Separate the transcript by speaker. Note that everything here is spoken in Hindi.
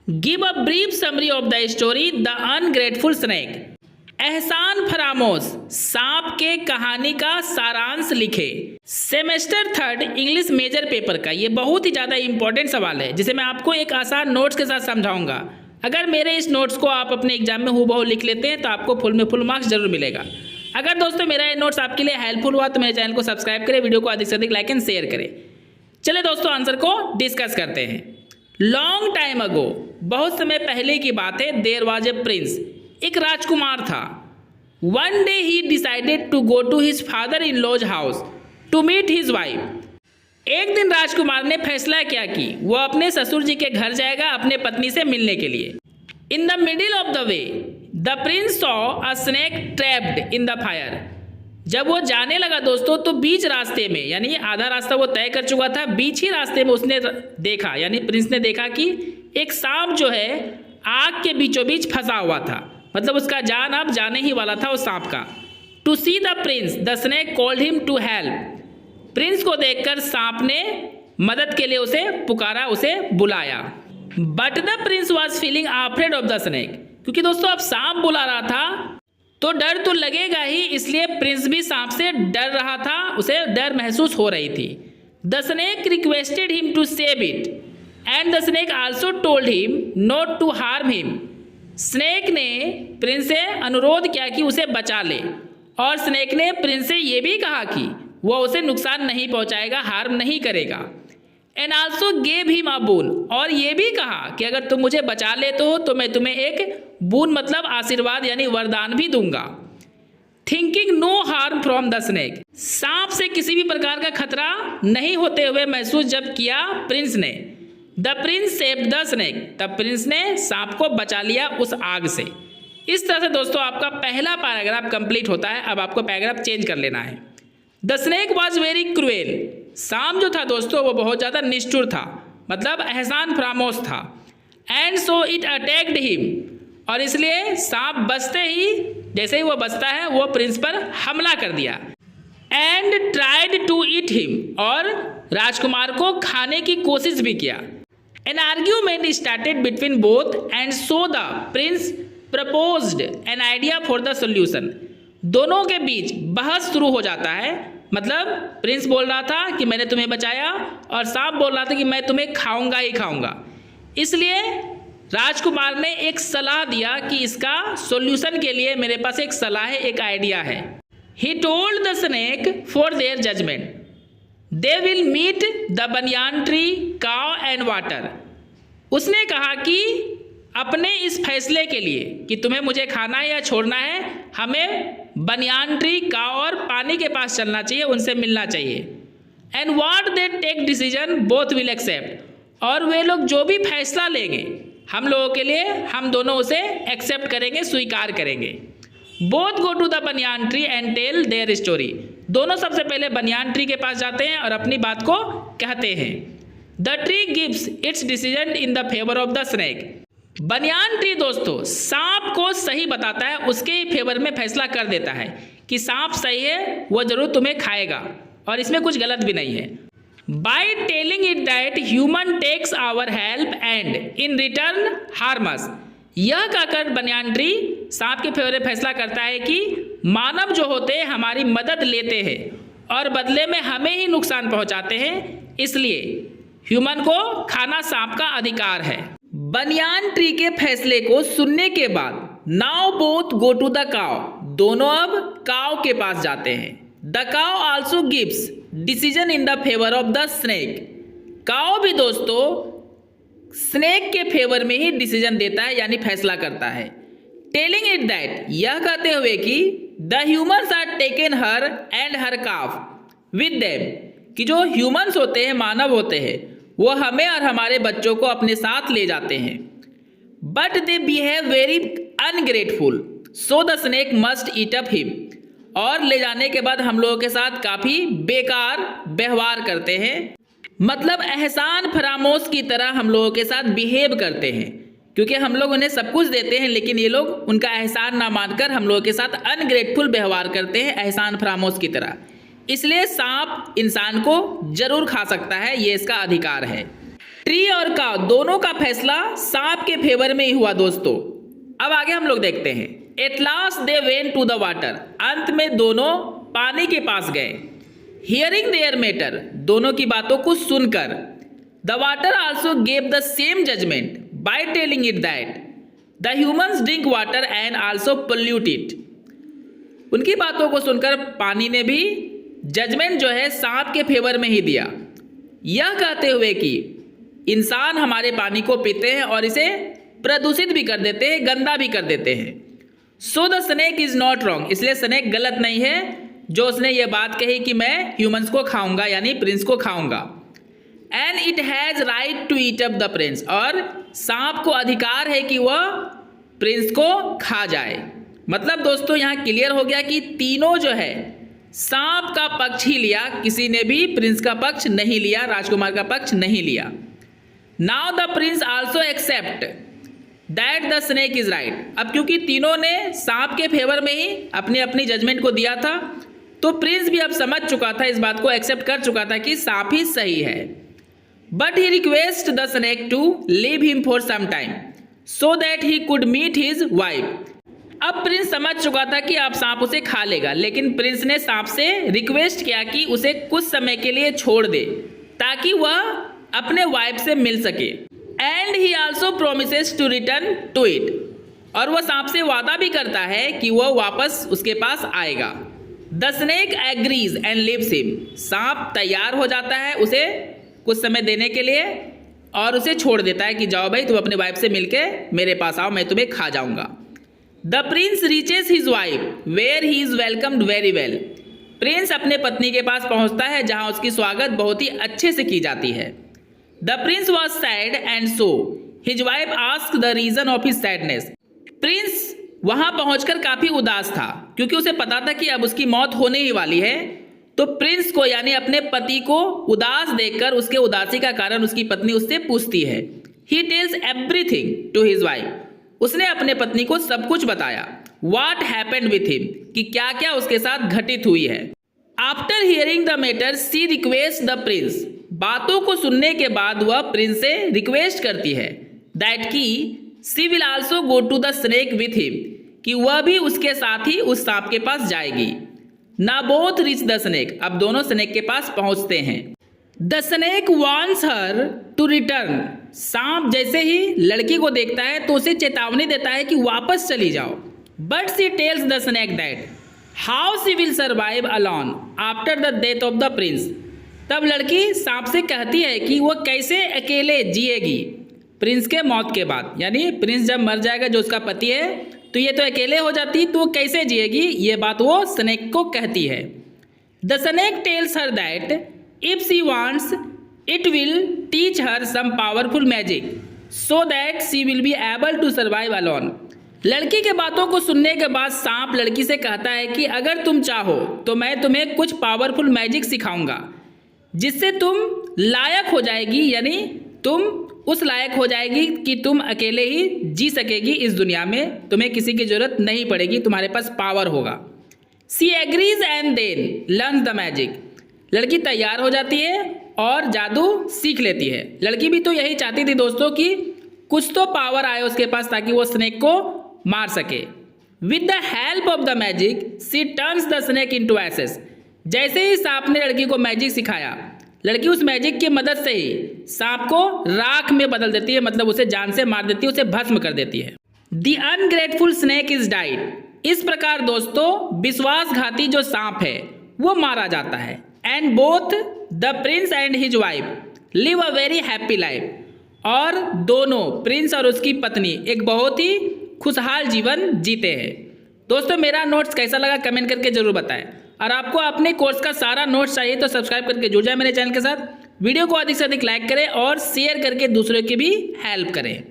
Speaker 1: Give a brief summary of the story the ungrateful snake. एहसान फरामोश सांप के कहानी का सारांश लिखे। सेमेस्टर 3 इंग्लिश मेजर पेपर का ये बहुत ही ज़्यादा इंपॉर्टेंट सवाल है, जिसे मैं आपको एक आसान नोट्स के साथ समझाऊंगा। अगर मेरे इस नोट्स को आप अपने एग्जाम में हूबहू लिख लेते हैं तो आपको फुल में फुल मार्क्स जरूर मिलेगा। अगर दोस्तों मेरा ये नोट्स आपके लिए हेल्पफुल हुआ तो मेरे चैनल को सब्सक्राइब करें, वीडियो को अधिक से अधिक लाइक एंड शेयर करें। चलिए दोस्तों आंसर को डिस्कस करते हैं। लॉन्ग टाइम अगो, बहुत समय पहले की बात है, देयर वाज ए प्रिंस, एक राजकुमार था। One day he decided to go to his father in laws house to meet his wife. एक दिन राजकुमार ने फैसला किया कि वह अपने ससुर जी के घर जाएगा अपने पत्नी से मिलने के लिए। In the middle of the way the Prince saw a snake trapped in the fire. जब वो जाने लगा दोस्तों तो बीच रास्ते में, यानी आधा रास्ता वो तय कर चुका था, बीच ही रास्ते में उसने देखा, यानी प्रिंस ने देखा कि एक सांप जो है आग के बीचों बीच फंसा हुआ था। मतलब उसका जान अब जाने ही वाला था उस सांप का। To see the prince the snake called him to help. Prince को देखकर सांप ने मदद के लिए उसे पुकारा, उसे बुलाया। But the prince was feeling afraid of the snake. क्योंकि दोस्तों अब सांप बुला रहा था तो डर तो लगेगा ही, इसलिए प्रिंस भी सांप से डर रहा था, उसे डर महसूस हो रही थी। The snake requested him to save it and the snake also told him not to harm him. Snake ने प्रिंस से अनुरोध किया कि उसे बचा ले, और स्नेक ने प्रिंस से ये भी कहा कि वह उसे नुकसान नहीं पहुंचाएगा, हार्म नहीं करेगा। And also gave him a boon, और ये भी कहा कि अगर तुम मुझे बचा लेते हो तो मैं तुम्हें एक बून मतलब आशीर्वाद यानी वरदान भी दूंगा। Thinking no harm from the snake, सांप से किसी भी प्रकार का खतरा नहीं होते हुए महसूस जब किया प्रिंस ने, the Prince saved the snake, तब प्रिंस ने सांप को बचा लिया उस आग से। इस तरह से दोस्तों आपका पहला पैराग्राफ कंप्लीट होता है। अब आपको पैराग्राफ चेंज कर लेना है। The snake was very cruel, सांप जो था दोस्तों वो बहुत ज़्यादा निष्ठुर था, मतलब एहसान फरामोश था। And so it attacked him, और इसलिए सांप बचते ही, जैसे ही वो बचता है वो प्रिंस पर हमला कर दिया। And tried to eat him, और राजकुमार को खाने की कोशिश भी किया। An argument started between both and so the prince proposed an idea for the solution. दोनों के बीच बहस शुरू हो जाता है। मतलब प्रिंस बोल रहा था कि मैंने तुम्हें बचाया, और सांप बोल रहा था कि मैं तुम्हें खाऊंगा ही खाऊंगा। इसलिए राजकुमार ने एक सलाह दिया कि इसका सॉल्यूशन के लिए मेरे पास एक सलाह है, एक आइडिया है। He told the snake for their judgment they will meet the banyan tree, cow and water. उसने कहा कि अपने इस फैसले के लिए कि तुम्हें मुझे खाना है या छोड़ना है, हमें बनियान ट्री, काव और पानी के पास चलना चाहिए, उनसे मिलना चाहिए। And what they take decision both will accept, और वे लोग जो भी फैसला लेंगे हम लोगों के लिए, हम दोनों उसे एक्सेप्ट करेंगे, स्वीकार करेंगे। Both go to the banyan tree and tell their story, दोनों सबसे पहले बनियान ट्री के पास जाते हैं और अपनी बात को कहते हैं। The tree gives it's decision in the favour of the snake. Banyan tree दोस्तों सांप को सही बताता है, उसके ही फेवर में फैसला कर देता है कि सांप सही है, वह जरूर तुम्हें खाएगा और इसमें कुछ गलत भी नहीं है। By telling it that human takes our help and in return harm us, यह कहकर बनियान ट्री सांप के फेवर में फैसला करता है कि मानव जो होते हैं हमारी मदद लेते हैं और बदले में हमें ही नुकसान पहुंचाते हैं, इसलिए ह्यूमन को खाना सांप का अधिकार है। बनियान ट्री के फैसले को सुनने के बाद now both go to the cow, दोनों अब काव के पास जाते हैं। द काव also gives decision in the favour of the snake, काव भी दोस्तों स्नेक के फेवर में ही डिसीजन देता है, यानी फैसला करता है। टेलिंग इट दैट, यह कहते हुए कि the humans are taken her and her calf with them, कि जो ह्यूमन्स होते हैं, मानव होते हैं, वो हमें और हमारे बच्चों को अपने साथ ले जाते हैं। But they behave very ungrateful so the snake must eat up him, और ले जाने के बाद हम लोगों के साथ काफ़ी बेकार व्यवहार करते हैं, मतलब एहसान फरामोश की तरह हम लोगों के साथ बिहेव करते हैं, क्योंकि हम लोग उन्हें सब कुछ देते हैं लेकिन ये लोग उनका एहसान ना मानकर हम लोगों के साथ अनग्रेटफुल व्यवहार करते हैं, एहसान फरामोश की तरह। इसलिए सांप इंसान को जरूर खा सकता है, ये इसका अधिकार है। ट्री और काउ दोनों का फैसला सांप के फेवर में ही हुआ दोस्तों। अब आगे हम लोग देखते हैं। At last they went to the water, अंत में दोनों पानी के पास गए। हियरिंग देयर मैटर, दोनों की बातों को सुनकर। The water also gave the same judgement by telling it that the humans drink water and also pollute it. उनकी बातों को सुनकर पानी ने भी जजमेंट जो है सांप के फेवर में ही दिया, यह कहते हुए कि इंसान हमारे पानी को पीते हैं और इसे प्रदूषित भी कर देते हैं, गंदा भी कर देते हैं। So the snake is not wrong, इसलिए स्नेक गलत नहीं है जो उसने ये बात कही कि मैं ह्यूमंस को खाऊंगा यानी प्रिंस को खाऊंगा। And it has right to eat up the prince, और सांप को अधिकार है कि वह प्रिंस को खा जाए। मतलब दोस्तों यहाँ क्लियर हो गया कि तीनों जो है सांप का पक्ष ही लिया, किसी ने भी प्रिंस का पक्ष नहीं लिया, राजकुमार का पक्ष नहीं लिया। Now the prince also accept that the snake is right. अब क्योंकि तीनों ने सांप के फेवर में ही अपनी अपनी जजमेंट को दिया था, तो प्रिंस भी अब समझ चुका था, इस बात को एक्सेप्ट कर चुका था कि सांप ही सही है। But he request the snake to leave him for some time so that he could meet his wife. अब प्रिंस समझ चुका था कि अब सांप उसे खा लेगा, लेकिन प्रिंस ने सांप से रिक्वेस्ट किया कि उसे कुछ समय के लिए छोड़ दे ताकि वह अपने वाइफ से मिल सके। And he also promises to return to it, और वह सांप से वादा भी करता है कि वह वापस उसके पास आएगा। The snake agrees and leaves him, सांप तैयार हो जाता है उसे कुछ समय देने के लिए और उसे छोड़ देता है कि जाओ भाई तुम अपने वाइफ से मिलके मेरे पास आओ, मैं तुम्हें खा जाऊंगा। The prince reaches his wife where he is welcomed very well. Prince अपने पत्नी के पास पहुंचता है जहां उसकी स्वागत बहुत ही अच्छे से की जाती है। The prince was sad and so his wife ask the reason of his sadness. Prince वहां पहुंचकर काफी उदास था क्योंकि उसे पता था कि अब उसकी मौत होने ही वाली है। तो प्रिंस को यानी अपने पति को उदास देखकर उसके उदासी का कारण उसकी पत्नी उससे पूछती है। He tells everything to his wife, उसने अपने पत्नी को सब कुछ बताया। What happened with him, कि क्या क्या उसके साथ घटित हुई है। After hearing the matter she request the prince, बातों को सुनने के बाद वह प्रिंस से रिक्वेस्ट करती है दैट की she will also go to the snake with him, कि वह भी उसके साथ ही उस सांप के पास जाएगी। ना बोथ रीच द स्नेक, अब दोनों स्नेक के पास पहुंचते हैं। The snake wants her to return, सांप जैसे ही लड़की को देखता है तो उसे चेतावनी देता है कि वापस चली जाओ। But she tells the snake that how she will survive alone after the death of the prince. तब लड़की सांप से कहती है कि वह कैसे अकेले जिएगी प्रिंस के मौत के बाद, यानी प्रिंस जब मर जाएगा जो उसका पति है तो ये तो अकेले हो जाती, तो कैसे जिएगी, ये बात वो स्नेक को कहती है। The snake tells her that if she wants it will teach her some powerful magic so that she will be able to survive alone. लड़की के बातों को सुनने के बाद सांप लड़की से कहता है कि अगर तुम चाहो तो मैं तुम्हें कुछ पावरफुल मैजिक सिखाऊंगा जिससे तुम लायक हो जाएगी, यानी तुम उस लायक हो जाएगी कि तुम अकेले ही जी सकेगी इस दुनिया में, तुम्हें किसी की जरूरत नहीं पड़ेगी, तुम्हारे पास पावर होगा। She agrees and then learn the magic, लड़की तैयार हो जाती है और जादू सीख लेती है। लड़की भी तो यही चाहती थी दोस्तों कि कुछ तो पावर आए उसके पास ताकि वो स्नेक को मार सके। With the help of the magic she turns the snake into ashes, जैसे ही सांप ने लड़की को मैजिक सिखाया, लड़की उस मैजिक की मदद से ही सांप को राख में बदल देती है, मतलब उसे जान से मार देती है, उसे भस्म कर देती है। The ungrateful snake is died, इस प्रकार दोस्तों विश्वासघाती जो सांप है वो मारा जाता है। And both the Prince and his wife live a very happy life, और दोनों प्रिंस और उसकी पत्नी एक बहुत ही खुशहाल जीवन जीते हैं। दोस्तों मेरा नोट्स कैसा लगा कमेंट करके जरूर बताएं, और आपको अपने कोर्स का सारा नोट्स चाहिए तो सब्सक्राइब करके जुड़ जाए मेरे चैनल के साथ। वीडियो को अधिक से अधिक लाइक करें और शेयर करके दूसरों की भी हेल्प करें।